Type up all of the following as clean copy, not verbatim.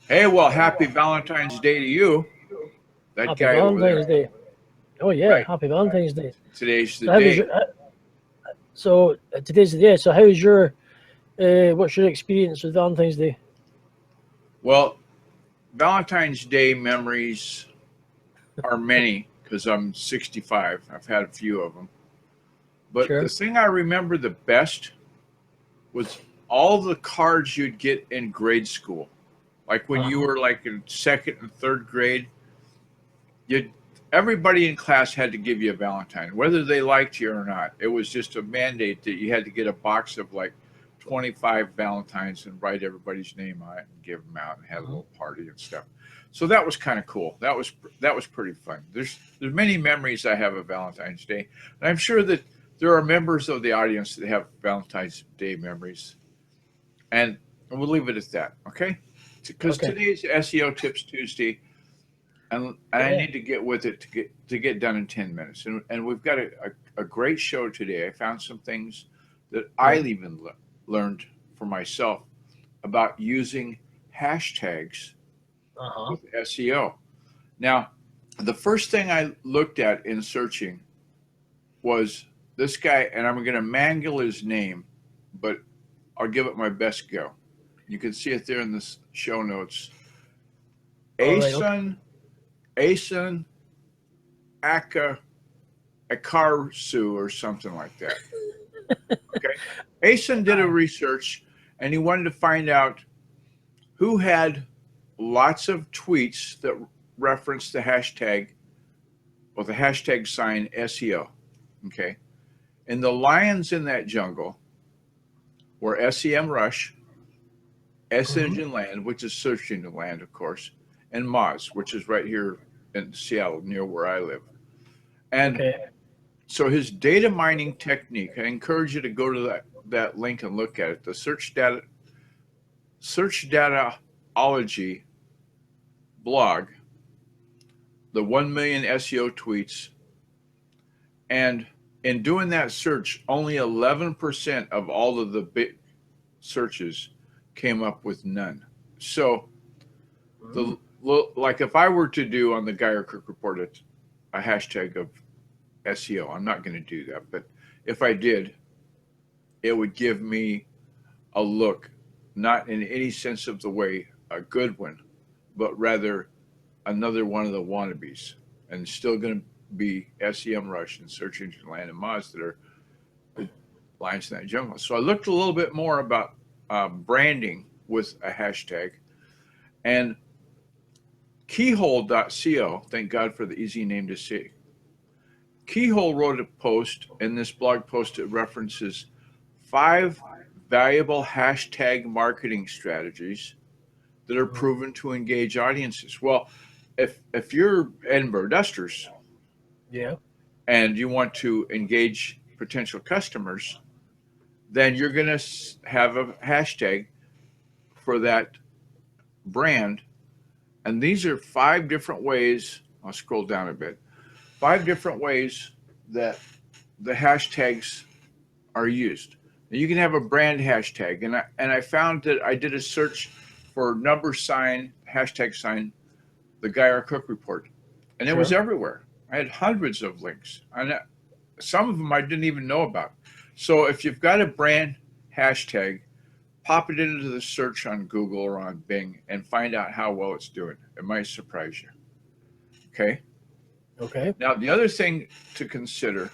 Hey, well, happy Valentine's Day to you. That Happy guy over Valentine's there. Day. Oh yeah, Right. happy Valentine's Day. Today's the So how was day. your? Today's the day. So how was your? What's your experience with Valentine's Day? Well, Valentine's Day memories are many because I'm 65. I've had a few of them. But the Sure. thing I remember the best was all the cards you'd get in grade school. Like when Uh you huh. were like in second and third grade, you everybody in class had to give you a Valentine, whether they liked you or not. It was just a mandate that you had to get a box of like 25 Valentines and write everybody's name on it and give them out and have a Uh-huh. little party and stuff. So that was kind of cool. That was pretty fun. There's many memories I have of Valentine's Day, and I'm sure that there are members of the audience that have Valentine's Day memories, and we'll leave it at that. Okay, because Okay. today's SEO Tips Tuesday, and I Yeah. need to get with it to get done in 10 minutes. And we've got a great show today. I found some things that I Right. even learned for myself about using hashtags Uh huh. with SEO. Now, the first thing I looked at in searching was this guy, and I'm going to mangle his name, but I'll give it my best go. You can see it there in the show notes. All right. Okay. Asun Asun Aka Akarsu or something like that. Okay. Asen did a Aye. research and he wanted to find out who had lots of tweets that referenced the hashtag or the hashtag sign SEO. Okay. And the lions in that jungle were SEM Rush, S Mm-hmm. Engine Land, which is search engine land, of course, and Moz, which is right here in Seattle near where I live. And Okay. so his data mining technique, I encourage you to go to that link and look at it. The search dataology blog, the 1 million SEO tweets, and in doing that search, only 11% of all of the big searches came up with none. So Mm. the like if I were to do on the Geyer Cook report a hashtag of SEO, I'm not going to do that, but if I did, it would give me a look, not in any sense of the way a good one, but rather another one of the wannabes, and still going to be SEM Rush and Search Engine Land and Moz that are the lions in that jungle. So I looked a little bit more about branding with a hashtag, and keyhole.co, thank God for the easy name to say. Keyhole wrote a post, and this blog post it references 5 valuable hashtag marketing strategies that are Mm. proven to engage audiences. Well, if you're Edinburgh Dusters Yeah. and you want to engage potential customers, then you're going to have a hashtag for that brand. And these are 5 different ways. I'll scroll down a bit. 5 different ways that the hashtags are used. Now you can have a brand hashtag, and I found that I did a search for number sign hashtag sign the Geyer Cook report, and it was Sure. everywhere. I had hundreds of links, and some of them I didn't even know about. So if you've got a brand hashtag, pop it into the search on Google or on Bing and find out how well it's doing. It might surprise you. Okay. Okay. Now the other thing to consider,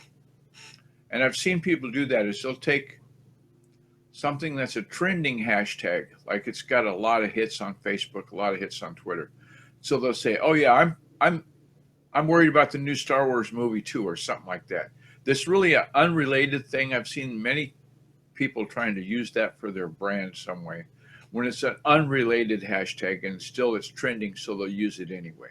and I've seen people do that, is they'll take something that's a trending hashtag, like it's got a lot of hits on Facebook, a lot of hits on Twitter. So they'll say, "Oh yeah, I'm worried about the new Star Wars movie too," or something like that. This really an unrelated thing. I've seen many people trying to use that for their brand some way when it's an unrelated hashtag and still it's trending, so they'll use it anyway.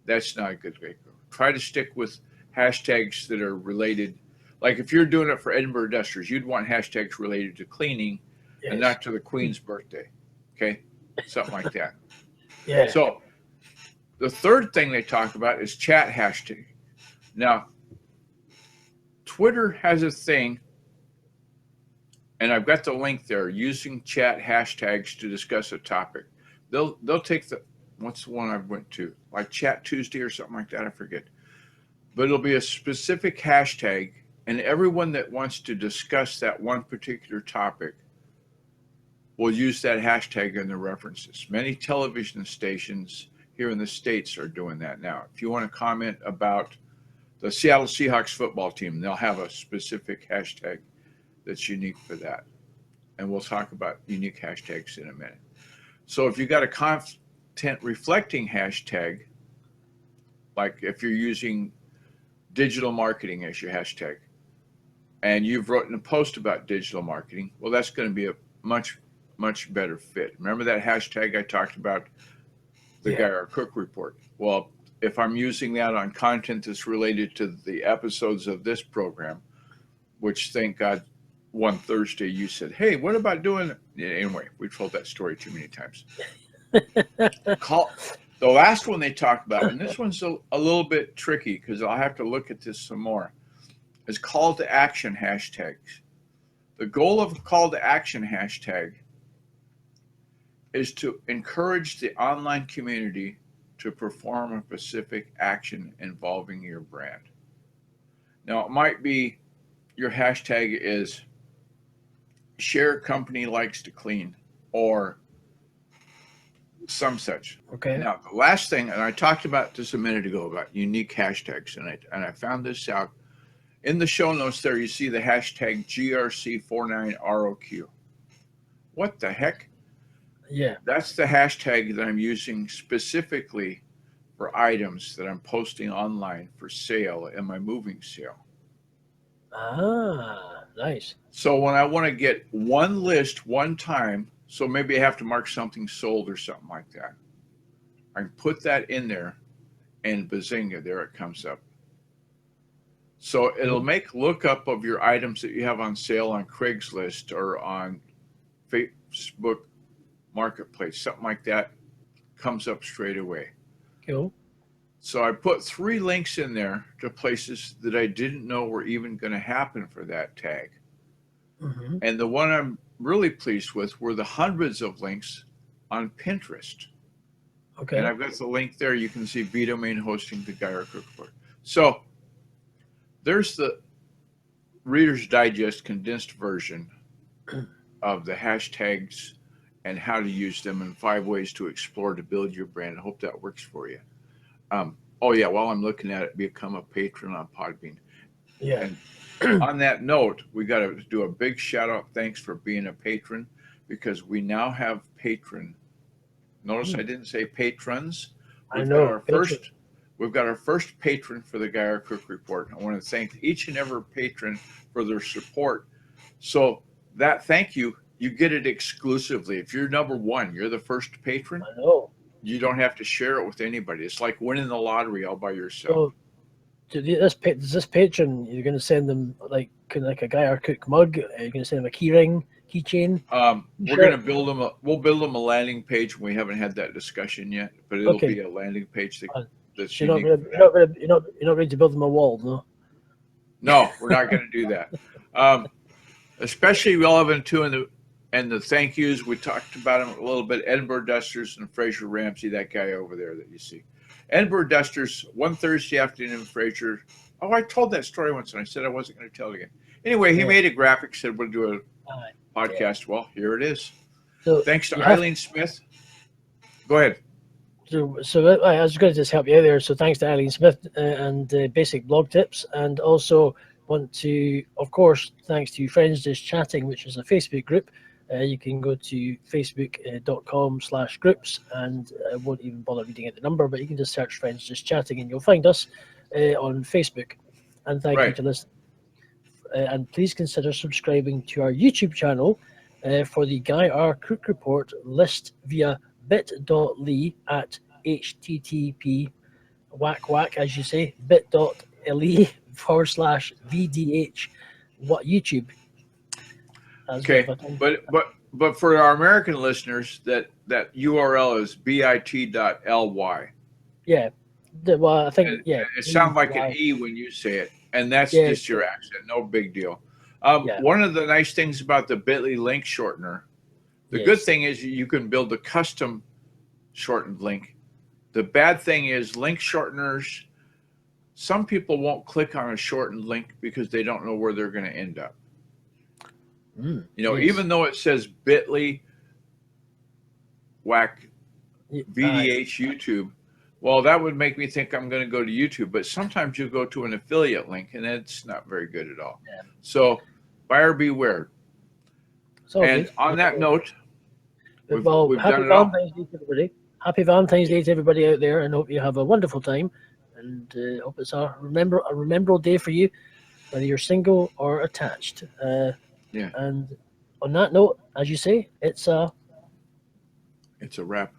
That's not a good way to go. Try to stick with hashtags that are related. Like if you're doing it for Edinburgh Dusters, you'd want hashtags related to cleaning and Yes. not to the Queen's birthday. Okay? Something like that. Yeah. So the third thing they talk about is chat hashtag. Now, Twitter has a thing, and I've got the link there, using chat hashtags to discuss a topic. they'll take what's the one I went to, like Chat Tuesday or something like that. I forget, but it'll be a specific hashtag, and everyone that wants to discuss that one particular topic will use that hashtag in the references. Many television stations here in the States are doing that now. If you want to comment about the Seattle Seahawks football team, they'll have a specific hashtag that's unique for that. And we'll talk about unique hashtags in a minute. So if you got a content reflecting hashtag, like if you're using digital marketing as your hashtag, and you've written a post about digital marketing, well, that's going to be a much better fit. Remember that hashtag I talked about, the Guy R. Cook report? Well, if I'm using that on content that's related to the episodes of this program, which thank God one Thursday you said, hey, what about doing, anyway, we've told that story too many times. The last one they talked about, and this one's a little bit tricky because I'll have to look at this some more, is call to action hashtags. The goal of a call to action hashtag is to encourage the online community to perform a specific action involving your brand. Now, it might be your hashtag is share company likes to clean or some such. Okay. Now, the last thing, and I talked about this a minute ago about unique hashtags, and I found this out. In the show notes there, you see the hashtag GRC49ROQ. What the heck? Yeah. That's the hashtag that I'm using specifically for items that I'm posting online for sale in my moving sale. Ah, nice. So when I want to get one list one time, so maybe I have to mark something sold or something like that, I can put that in there, and bazinga, there it comes up. So it'll make lookup of your items that you have on sale on Craigslist or on Facebook Marketplace, something like that, comes up straight away. Cool. So I put 3 links in there to places that I didn't know were even going to happen for that tag. Mm-hmm. And the one I'm really pleased with were the hundreds of links on Pinterest. Okay. And I've got the link there. You can see B-Domain hosting the Guy R. Cook report. So there's the Reader's Digest condensed version of the hashtags and how to use them and 5 ways to explore to build your brand. I hope that works for you. Oh yeah, while I'm looking at it, become a patron on Podbean. Yeah. And on that note, we got to do a big shout out. Thanks for being a patron, because we now have patron. Notice I didn't say patrons. I know. We've got our first patron for the Guy R. Cook report. I want to thank each and every patron for their support. So that thank you, you get it exclusively. If you're number 1, you're the first patron. I know. You don't have to share it with anybody. It's like winning the lottery all by yourself. So this patron, you're going to send them like a Guy R. Cook mug? Are you going to send them a keychain? We're going to build them. We'll build them a landing page. We haven't had that discussion yet, but it'll be a landing page that's unique. You're not ready to build them a wall, no? No, we're not going to do that. Especially relevant to and the thank yous. We talked about them a little bit. Edinburgh Dusters and Fraser Ramsey, that guy over there that you see. Edinburgh Dusters, one Thursday afternoon, Fraser. Oh, I told that story once, and I said I wasn't going to tell it again. Anyway, he made a graphic, said we'll do a podcast. Well, here it is. So thanks to Eileen Smith. Go ahead. So I was going to just help you out there. So thanks to Eileen Smith and Basic Blog Tips, and also want to, of course, thanks to Friends Just Chatting, which is a Facebook group. You can go to facebook.com/groups, and I won't even bother reading out the number, but you can just search Friends Just Chatting and you'll find us on Facebook. And thank you to listening. And please consider subscribing to our YouTube channel for the Guy R. Cook Report list via bit.ly at http whack as you say bit.ly/VDH YouTube. Okay, but for our American listeners, that URL is bit.ly. Yeah, well, I think it sounds like an E when you say it, and that's just your accent. No big deal. One of the nice things about the Bitly link shortener, the good thing is you can build a custom shortened link. The bad thing is link shorteners. Some people won't click on a shortened link because they don't know where they're going to end up. You know, yes. even though it says bit.ly whack Aye. VDH YouTube, well, that would make me think I'm going to go to YouTube. But sometimes you go to an affiliate link, and it's not very good at all. Yeah. So buyer beware. It's all And good. on that note, we've happy done it all. Valentine's Day to everybody. Happy Valentine's Day to everybody out there, and hope you have a wonderful time. And hope it's a memorable day for you, whether you're single or attached. Yeah. And on that note, as you say, it's a It's a wrap.